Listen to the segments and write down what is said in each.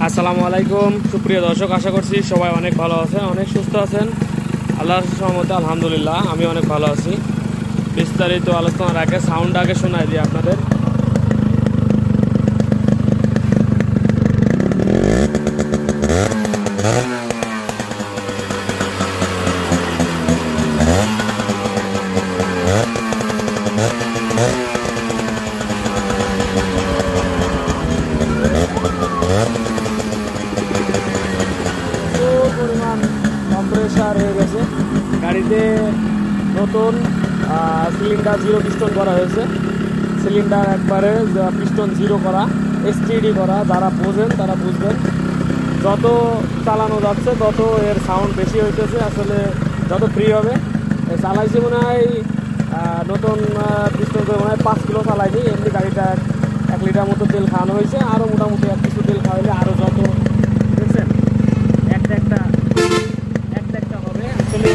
আসসালামু আলাইকুম সুপ্রিয় দর্শক, আশা করছি সবাই অনেক ভালো আছেন, অনেক সুস্থ আছেন। আল্লাহর রহমতে আলহামদুলিল্লাহ আমি অনেক ভালো আছি। বিস্তারিত আলোচনার আগে সাউন্ড আগে শোনাই দিই আপনাদের। পরিমাণ কম্প্রেসার হয়ে গেছে গাড়িতে। নতুন সিলিন্ডার জিরো পিস্টন করা হয়েছে। সিলিন্ডার একবারে পিস্টন জিরো করা, এসটিডি করা। যারা বোঝেন তারা বুঝবেন। যত চালানো যাচ্ছে তত এর সাউন্ড বেশি হইতেছে। আসলে যত ফ্রি হবে চালাইছি মনে হয় নতুন পিস্টন করে মনে হয় 5 কিলো চালাইনি। এমনি গাড়িটা 1 লিটার মতো তেল খাওয়ানো হয়েছে। আরও মোটামুটি এক কিছু তেল খাওয়াইলে আরও যত দেখছেন একটা হবে। আসলে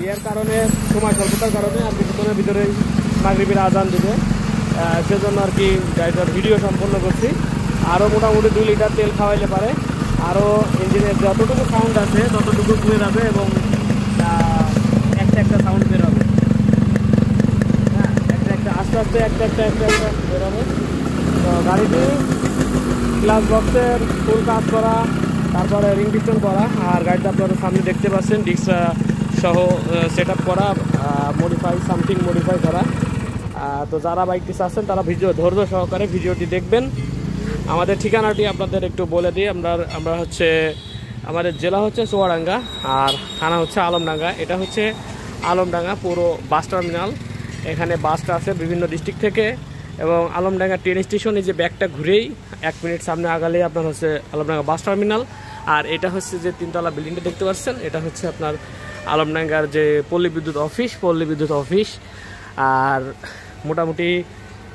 ইয়ের কারণে, সময় স্বল্পতার কারণে আর কিছুক্ষণের ভিতরেই মাগরিবের আজান দিবে, সেজন্য আর কি গাড়িটার ভিডিও সম্পন্ন করছি। আরও মোটামুটি 2 লিটার তেল খাওয়াইলে পারে আরও ইঞ্জিনের যতটুকু সাউন্ড আছে ততটুকু বের হবে এবং একটা সাউন্ড বের হবে। হ্যাঁ, আস্তে আস্তে একটা বের হবে। তো গাড়িটি গ্লাস বক্সের ফুল কাজ করা, তারপরে রিং পিস্টন করা, আর গাড়িটা আপনারা সামনে দেখতে পাচ্ছেন ডিস্ক সহ সেট আপ করা, মডিফাই করা। তো যারা বাইকটি চাচ্ছেন তারা ধৈর্য সহকারে ভিডিওটি দেখবেন। আমাদের ঠিকানাটি আপনাদের একটু বলে দিই। আমরা হচ্ছে, আমাদের জেলা হচ্ছে চুয়াডাঙ্গা আর থানা হচ্ছে আলমডাঙ্গা। এটা হচ্ছে আলমডাঙ্গা পুরো বাস টার্মিনাল। এখানে বাসটা আছে বিভিন্ন ডিস্ট্রিক্ট থেকে, এবং আলমডাঙ্গা ট্রেন স্টেশনে যে ব্যাগটা ঘুরেই 1 মিনিট সামনে আগালে আপনার হচ্ছে আলমডাঙ্গা বাস টার্মিনাল। আর এটা হচ্ছে যে 3তলা বিল্ডিংটা দেখতে পাচ্ছেন, এটা হচ্ছে আপনার আলমডাঙ্গার যে পল্লী বিদ্যুৎ অফিস। আর মোটামুটি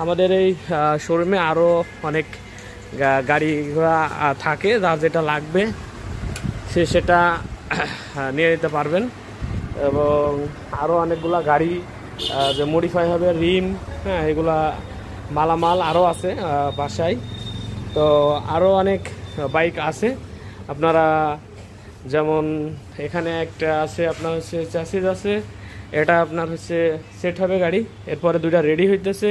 আমাদের এই শোরুমে আরও অনেক গাড়ি ঘোড়া থাকে, যার যেটা লাগবে সেটা নিয়ে নিতে পারবেন। এবং আরও অনেকগুলা গাড়ি যে মডিফাই হবে, রিম, হ্যাঁ, এগুলা মালামাল আরও আছে বাসায়। তো আরও অনেক বাইক আছে আপনারা, যেমন এখানে একটা আছে আপনার হচ্ছে চ্যাসিস আছে, এটা আপনার হচ্ছে সেট হবে গাড়ি। এরপরে 2টা রেডি হইতেছে।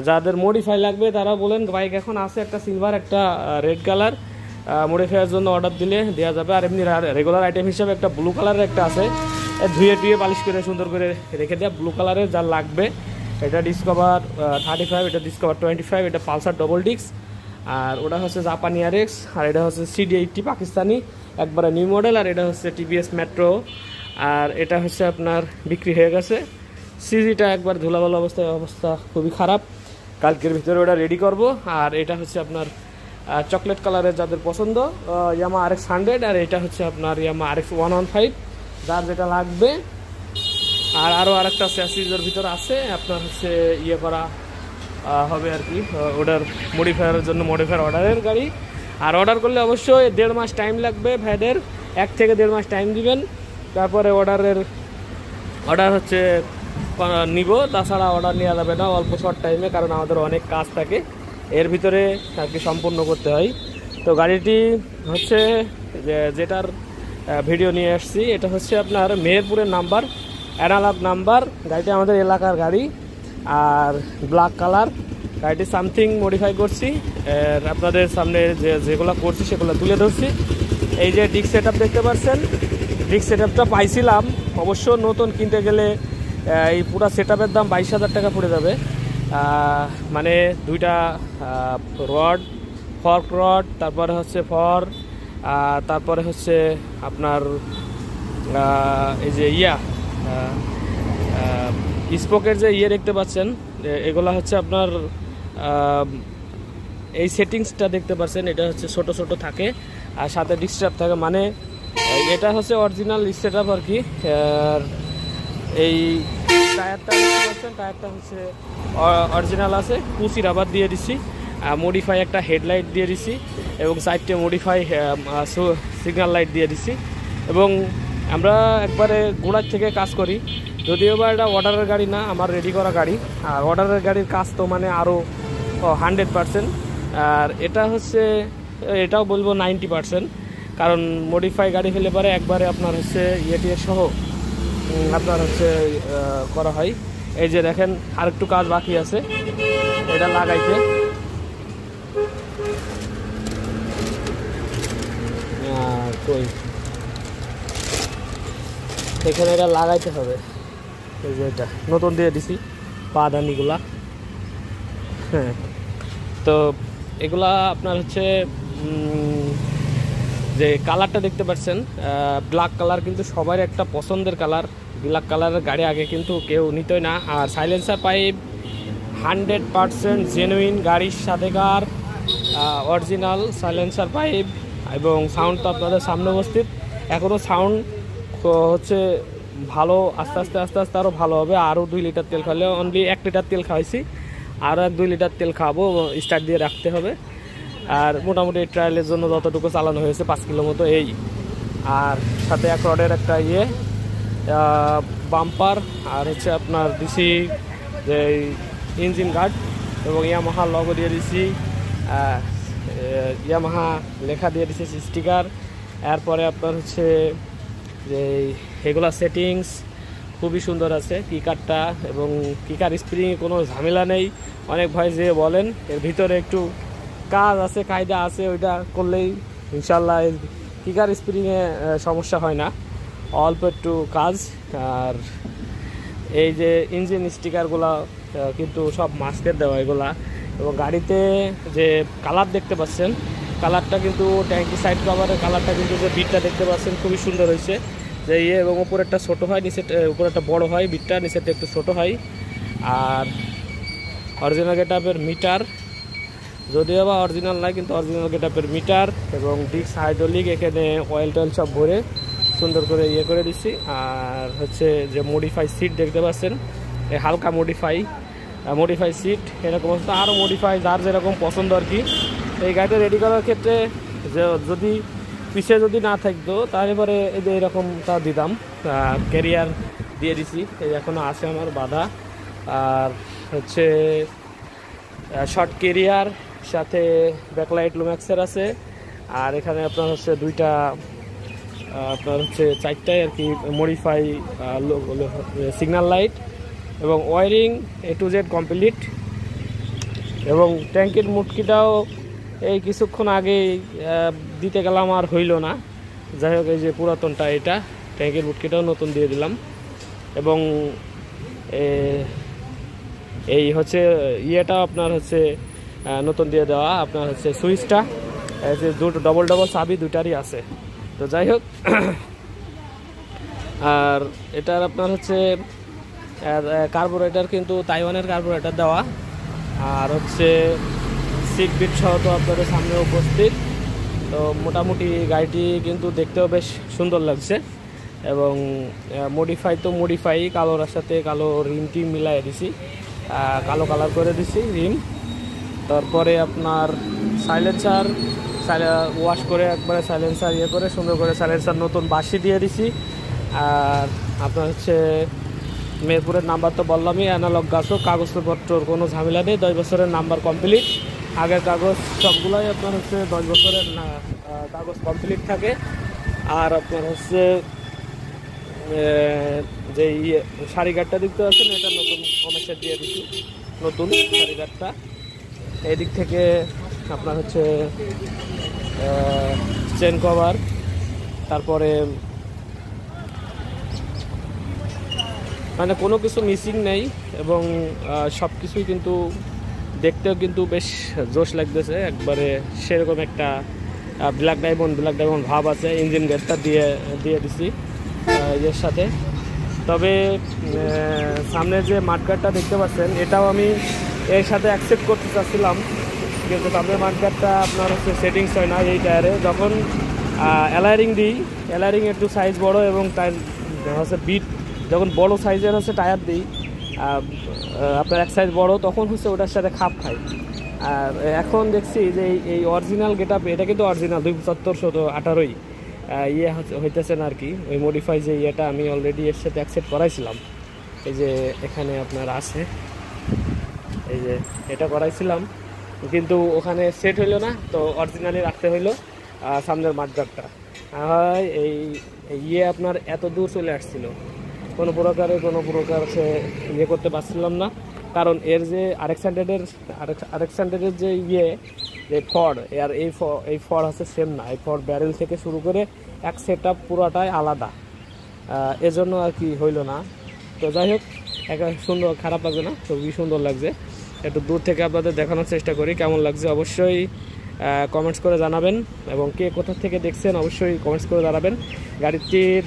যাদের মডিফাই লাগবে তারা বলেন, বাইক এখন আছে একটা সিলভার, একটা রেড কালার। মডিফাইয়ের জন্য অর্ডার দিলে দেওয়া যাবে। আর এমনি রেগুলার আইটেম হিসাবে একটা ব্লু কালারের একটা আছে, ধুয়ে পালিশ করে সুন্দর করে রেখে দেওয়া ব্লু কালারের যা লাগবে। এটা ডিসকভার 35, এটা ডিসকভার 25, এটা পালসার ডবল ডিস্ক, আর ওটা হচ্ছে জাপানি RX, আর এটা হচ্ছে CD80 পাকিস্তানি একবারে নিউ মডেল, আর এটা হচ্ছে TVS মেট্রো। আর এটা হচ্ছে আপনার বিক্রি হয়ে গেছে। সিজিটা একবার ধুলাবালা অবস্থা খুবই খারাপ। কালকের ভিতরে ওটা রেডি করব। আর এটা হচ্ছে আপনার চকলেট কালারের যাদের পছন্দ, ইয়ামা RX 100, আর এটা হচ্ছে আপনার ইয়ামা RX 115, যার যেটা লাগবে। আর আরও আরেকটা চ্যাসিসের ভিতরে আছে আপনার হচ্ছে ইয়ে করা হবে আর কি, ওটার মডিফায়ারের জন্য মডিফায়ার অর্ডারের গাড়ি। আর অর্ডার করলে অবশ্যই 1.5 মাস টাইম লাগবে ভাইদের, 1 থেকে 1.5 মাস টাইম দিবেন। তারপরে অর্ডার হচ্ছে নিব, তাছাড়া অর্ডার নেওয়া যাবে না অল্প শর্ট টাইমে, কারণ আমাদের অনেক কাজ থাকে এর ভিতরে আর কি সম্পূর্ণ করতে হয়। তো গাড়িটি হচ্ছে যেটার ভিডিও নিয়ে আসছি, এটা হচ্ছে আপনার মেহেরপুরের নাম্বার, অ্যানালগ নাম্বার। গাড়িটি আমাদের এলাকার গাড়ি আর ব্ল্যাক কালার। গাড়িটি সামথিং মডিফাই করছি, আপনাদের সামনে যেগুলো করছি সেগুলো তুলে ধরছি। এই যে ডিস্ক সেট আপ দেখতে পাচ্ছেন, ডিস্ক সেট আপটা পাইছিলাম অবশ্য নতুন কিনতে গেলে এই পুরো সেট আপের দাম 22,000 টাকা পড়ে যাবে। মানে 2টা ফর্ক রড, তারপরে হচ্ছে তারপরে হচ্ছে আপনার এই যে স্পোকের যে দেখতে পাচ্ছেন, এগুলা হচ্ছে আপনার এই সেটিংসটা দেখতে পাচ্ছেন, এটা হচ্ছে ছোট ছোট থাকে আর সাথে ডিস্টার্ব থাকে। মানে এটা হচ্ছে অরিজিনাল সেট আপ আর কি। এই টায়ারটা দেখতে পাচ্ছেন, টায়ারটা হচ্ছে অরিজিনাল আছে, কুচি রাবার দিয়ে দিছি, মডিফাই একটা হেডলাইট দিয়ে দিছি, এবং সাইডে মডিফাই সিগন্যাল লাইট দিয়ে দিছি। এবং আমরা একবারে গোড়ার থেকে কাজ করি, যদিও বা এটা অর্ডারের গাড়ি না, আমার রেডি করা গাড়ি। আর অর্ডারের গাড়ির কাজ তো মানে আরও 100%। আর এটা হচ্ছে, এটাও বলবো 90%, কারণ মডিফাই গাড়ি ফেলে পরে একবারে আপনার হচ্ছে ইয়েটিএ সহ আপনার হচ্ছে করা হয়। এই যে দেখেন আরেকটু কাজ বাকি আছে এটা লাগাইতে, কই এখানে এটা লাগাইতে হবে। এই যে এটা নতুন দিয়ে দিছি পাদানিগুলা। হ্যাঁ, তো এগুলা আপনার হচ্ছে যে কালারটা দেখতে পাচ্ছেন ব্ল্যাক কালার, কিন্তু সবার একটা পছন্দের কালার। ব্ল্যাক কালারের গাড়ি আগে কিন্তু কেউ নিতই না। আর সাইলেন্সার পাইপ 100% জেনুইন, গাড়ির সাথেকার অরিজিনাল সাইলেন্সার পাইপ, এবং সাউন্ড তো আপনাদের সামনে উপস্থিত। এখনও সাউন্ড হচ্ছে ভালো, আস্তে আস্তে আস্তে আস্তে আরও ভালো হবে। আরও 2 লিটার তেল খাওয়ালে, অনলি 1 লিটার তেল খাওয়াইছি, আরও 2 লিটার তেল খাওয়াবো, স্টার্ট দিয়ে রাখতে হবে। আর মোটামুটি ট্রায়ালের জন্য যতটুকু চালানো হয়েছে 5 কিলো মতো এই। আর সাথে এক রডের একটা বাম্পার, আর হচ্ছে আপনার দিছি যে ইঞ্জিন গার্ড, এবং ইয়ামাহা লগো দিয়ে দিছি, ইয়ামাহা লেখা দিয়ে দিছি স্টিকার। এরপরে আপনার হচ্ছে যে এগুলা সেটিংস খুবই সুন্দর আছে, কিকারটা এবং কিকার স্প্রিংয়ে কোনো ঝামেলা নেই। অনেক ভাই যে বলেন এর ভিতরে একটু কাজ আছে, কায়দা আছে, ওইটা করলেই ইনশাল্লাহ কিকার স্প্রিংয়ে সমস্যা হয় না, অল্প একটু কাজ। আর এই যে ইঞ্জিন স্টিকারগুলো কিন্তু সব মাস্কের দেওয়া এগুলা, এবং গাড়িতে যে কালার দেখতে পাচ্ছেন, কালারটা কিন্তু ট্যাঙ্কি সাইড কভারের কালারটা কিন্তু যে বিটটা দেখতে পাচ্ছেন খুবই সুন্দর হয়েছে। যে এবং উপরেরটা ছোটো হয়, উপরেরটা বড় হয়, বিটটা নিচেরটা একটু ছোটো হয়। আর অরিজিনাল গেটআপের মিটার, যদিও বা অরিজিনাল নয় কিন্তু অরিজিনাল গেটআপের মিটার, এবং ডিস্ক হাইড্রোলিক, এখানে অয়েল টয়েল সব ভরে সুন্দর করে করে দিছি। আর হচ্ছে যে মডিফাই সিট দেখতে পাচ্ছেন, এই হালকা মডিফাই সিট, এরকম হচ্ছে আরও মডিফাই যার যেরকম পছন্দ আর কি। এই গাড়িটা রেডি করার ক্ষেত্রে যদি পিছিয়ে যদি না থাকতো তাহলে পরে এই যে এরকমটা দিতাম, ক্যারিয়ার দিয়ে দিছি, এই এখনও আছে আমার বাধা। আর হচ্ছে শর্ট ক্যারিয়ার, সাথে ব্যাকলাইট লুম্যাক্সের আছে। আর এখানে আপনার হচ্ছে দুইটা, আপনার হচ্ছে 4টায় আর কি মডিফাই সিগন্যাল লাইট, এবং wiring A to Z complete. এবং ট্যাঙ্কির মুটকিটাও এই কিছুক্ষণ আগে দিতে গেলাম, আর হইল না। যাই হোক, এই যে পুরাতনটা, এটা ট্যাঙ্কির মুটকিটাও নতুন দিয়ে দিলাম। এবং এই হচ্ছে ইয়েটা আপনার হচ্ছে নতুন দিয়ে দেওয়া, আপনার হচ্ছে সুইচটা যে দুটো ডবল চাবি দুটারই আছে। তো যাই হোক, আর এটার আপনার হচ্ছে কার্বোরেটর কিন্তু তাইওয়ানের কার্বোরেটর দেওয়া, আর হচ্ছে সিট বিট সহ তো আপনাদের সামনে উপস্থিত। তো মোটামুটি গাড়িটি কিন্তু দেখতেও বেশ সুন্দর লাগছে। এবং মডিফাই কালোর সাথে কালো রিম টিম মিলাই দিছি, কালো কালার করে দিছি রিম। তারপরে আপনার সাইলেন্সার ওয়াশ করে একবারে সাইলেন্সার করে সুন্দর করে সাইলেন্সার নতুন বাঁশি দিয়ে দিছি। আর আপনার হচ্ছে মেহেরপুরের নাম্বার তো বললামই, অ্যানালগ গাছও, কাগজপত্রর কোনো ঝামেলা নেই, 10 বছরের নাম্বার কমপ্লিট। আগের কাগজ সবগুলোই আপনার হচ্ছে 10 বছরের কাগজ কমপ্লিট থাকে। আর আপনার হচ্ছে যে সারি গার্ডটা দেখতে পাচ্ছেন, এটা নতুন কমার্শিয়াল দিয়ে দিচ্ছি, নতুন সারি গার্ডটা। এই দিক থেকে আপনার হচ্ছে চেন কভার, তারপরে মানে কোনো কিছু মিসিং নেই, এবং সব কিছুই কিন্তু দেখতেও কিন্তু বেশ জোশ লাগতেছে, একবারে সেরকম একটা ব্ল্যাক ডায়মন্ড ভাব আছে। ইঞ্জিন গেটটা দিয়ে দিছি এর সাথে। তবে সামনে যে মাঠগার্ডটা দেখতে পাচ্ছেন, এটাও আমি এর সাথে অ্যাকসেপ্ট করতে চাচ্ছিলাম, কিন্তু সামনের মাঠগার্ডটা আপনার হচ্ছে সেটিংস হয় না এই টায়ারে। যখন অ্যালারিং দিই, অ্যালারিং একটু সাইজ বড়, এবং তার হচ্ছে বিট যখন বড় সাইজের হচ্ছে টায়ার দিই, আপনার এক সাইজ বড়, তখন হচ্ছে ওটার সাথে খাপ খায়। আর এখন দেখছি যে এই অরিজিনাল গেটআপ, এটা কিন্তু অরিজিনাল 275/18 হইতেছে না আর কি। ওই মডিফাই যে ইয়েটা আমি অলরেডি এর সাথে অ্যাকসেপ্ট করাইছিলাম, এই যে এখানে আপনার আছে, এই যে এটা করাইছিলাম, কিন্তু ওখানে সেট হইলো না, তো অরিজিনালি রাখতে হইলো সামনের মাঠগাটটা। হয় এই আপনার এত দূর চলে আসছিল, কোনো প্রকার সে করতে পারছিলাম না, কারণ এর যে আরেকসান্ডারের যে যে ফড আর এই ফড হচ্ছে সেম না। এই ফড ব্যারেল থেকে শুরু করে এক সেট আপ পুরোটাই আলাদা, এজন্য আর কি হইলো না। তো যাই হোক, একটা সুন্দর, খারাপ লাগবে না, খুবই সুন্দর লাগছে। একটু দূর থেকে আপনাদের দেখানোর চেষ্টা করি কেমন লাগছে, অবশ্যই কমেন্টস করে জানাবেন, এবং কে কোথা থেকে দেখছেন অবশ্যই কমেন্টস করে জানাবেন। গাড়িটির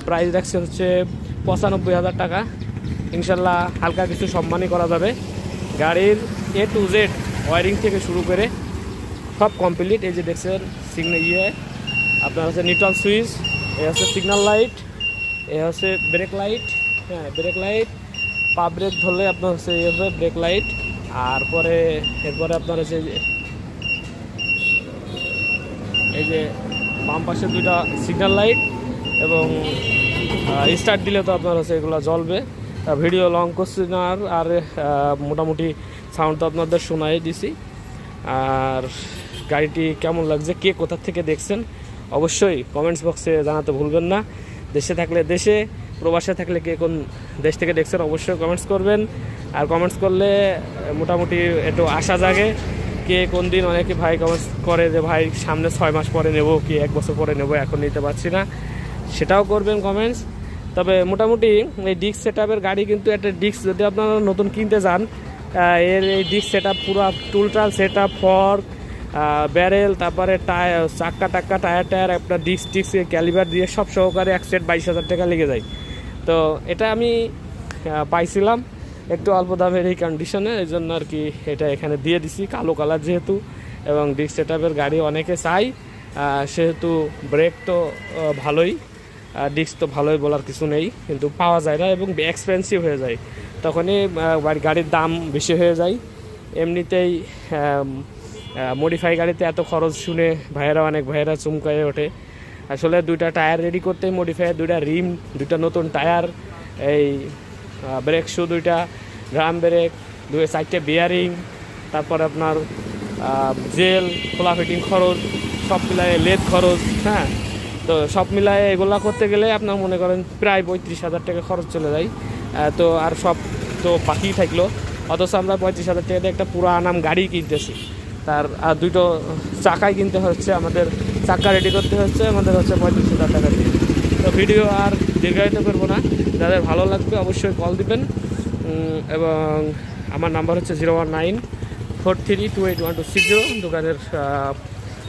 প্রাইস রাখছে হচ্ছে 95,000 টাকা। ইনশাল্লাহ হালকা কিছু সম্মানই করা যাবে। গাড়ির A to Z ওয়ারিং থেকে শুরু করে সব কমপ্লিট। এই যে দেখছেন সিগন্যাল আপনার হচ্ছে নিউট্রাল সুইচ, এ হচ্ছে সিগন্যাল লাইট, এ হচ্ছে ব্রেক লাইট, হ্যাঁ ব্রেক লাইট, পা ব্রেক ধরলে আপনার হচ্ছে ব্রেক লাইট, আর এরপরে আপনার হচ্ছে এই যে বাম পাশে দুইটা সিগন্যাল লাইট, এবং স্টার্ট দিলে তো আপনার হচ্ছে এগুলো জ্বলবে। ভিডিও লং করছি না, আর মোটামুটি সাউন্ড তো আপনাদের শোনাই দিছি। আর গাড়িটি কেমন লাগছে, কে কোথা থেকে দেখছেন অবশ্যই কমেন্টস বক্সে জানাতে ভুলবেন না। দেশে থাকলে দেশে, প্রবাসে থাকলে কে কোন দেশ থেকে দেখছেন অবশ্যই কমেন্টস করবেন। আর কমেন্টস করলে মোটামুটি একটু আশা জাগে, কে কোন দিন। অনেকে ভাই কমেন্টস করে যে ভাই সামনে 6 মাস পরে নেব, কি 1 বছর পরে নেব, এখন নিতে পারছি না, সেটাও করবেন কমেন্টস। তবে মোটামুটি এই ডিস্ক সেট আপের গাড়ি কিন্তু একটা ডিস্ক যদি আপনারা নতুন কিনতে যান, এর এই ডিস্ক সেট আপ পুরো টুলটাল সেট আপ, ফর্ক, ব্যারেল, তারপরে টায়ার, চাক্কা টায়ার আপনার ডিস্ক ক্যালিবার দিয়ে সব সহকারে এক সেট 22,000 টাকা লেগে যায়। তো এটা আমি পাইছিলাম একটু অল্প দামের এই কন্ডিশনে, এই জন্য আর কি এটা এখানে দিয়ে দিছি, কালো কালার যেহেতু, এবং ডিস্ক সেট আপের গাড়ি অনেকে চাই, সেহেতু ব্রেক তো ভালোই, ডিস্ক তো ভালোই বলার কিছু নেই, কিন্তু পাওয়া যায় না এবং এক্সপেন্সিভ হয়ে যায়, তখনই গাড়ির দাম বেশি হয়ে যায়। এমনিতেই মডিফাই গাড়িতে এত খরচ শুনে অনেক ভাইয়েরা চমকায়ে ওঠে। আসলে দুইটা টায়ার রেডি করতে মডিফাই, দুইটা রিম, দুইটা নতুন টায়ার, এই ব্রেক শু দুইটা, ড্রাম ব্রেক, 4টে বিয়ারিং, তারপর আপনার জেল, খোলা ফিটিং খরচ, সব মিলায়ে লেদ খরচ, হ্যাঁ। তো সব মিলায়ে এগুলা করতে গেলে আপনার মনে করেন প্রায় 35,000 টাকা খরচ চলে যায়। তো আর সব তো বাকি থাকলো, অথচ আমরা 35,000 টাকা দিয়ে একটা পুরো আনাম গাড়ি কিনতেছি, তার আর দুটো চাকাই কিনতে হচ্ছে, আমাদের চাকা রেডি করতে হচ্ছে আমাদের হচ্ছে 35,000 টাকা দিয়ে। তো ভিডিও আর দীর্ঘায়িত করবো না, যাদের ভালো লাগবে অবশ্যই কল দিবেন, এবং আমার নাম্বার হচ্ছে 01943281260। দোকানের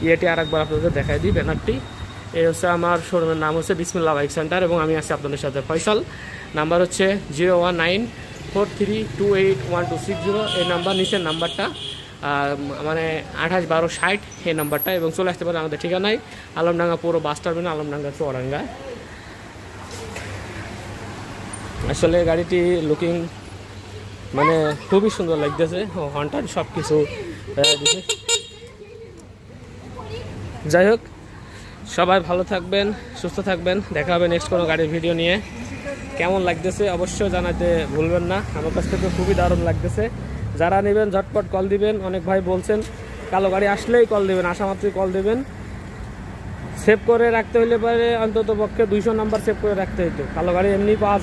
ইয়েটি আরেকবার আপনাদের দেখাই দিই, ব্যানারটি। এই হচ্ছে আমার শোরুমের নাম হচ্ছে বিসমিল্লাহ বাইক সেন্টার, এবং আমি আছি আপনাদের সাথে ফয়সাল। নাম্বার হচ্ছে 01943281260। এই নাম্বার, নিচের নাম্বারটা মানে 281260 এই নাম্বারটা, এবং চলে আসতে পারে আমাদের ঠিকানায় আলমডাঙ্গা পৌর বাস টার্মিনাল, আলমডাঙ্গা চুয়াডাঙ্গা। আসলে গাড়িটি লুকিং মানে খুবই সুন্দর লাগতেছে, হর্নটার সব কিছু। যাই হোক, সবাই ভালো থাকবেন, সুস্থ থাকবেন, দেখা হবে নেক্সট কোনো গাড়ির ভিডিও নিয়ে। কেমন লাগতেছে অবশ্যই জানাতে ভুলবেন না, আমার কাছ থেকে খুবই দারুণ লাগতেছে। যারা নেবেন ঝটপট কল দিবেন। অনেক ভাই বলছেন কালো গাড়ি আসলেই কল দেবেন, আসা মাত্রই কল দেবেন। সেভ করে রাখতে হলে পরে অন্তত পক্ষে 200 নাম্বার সেভ করে রাখতে হতো, কালো গাড়ি এমনি পাওয়া যায়।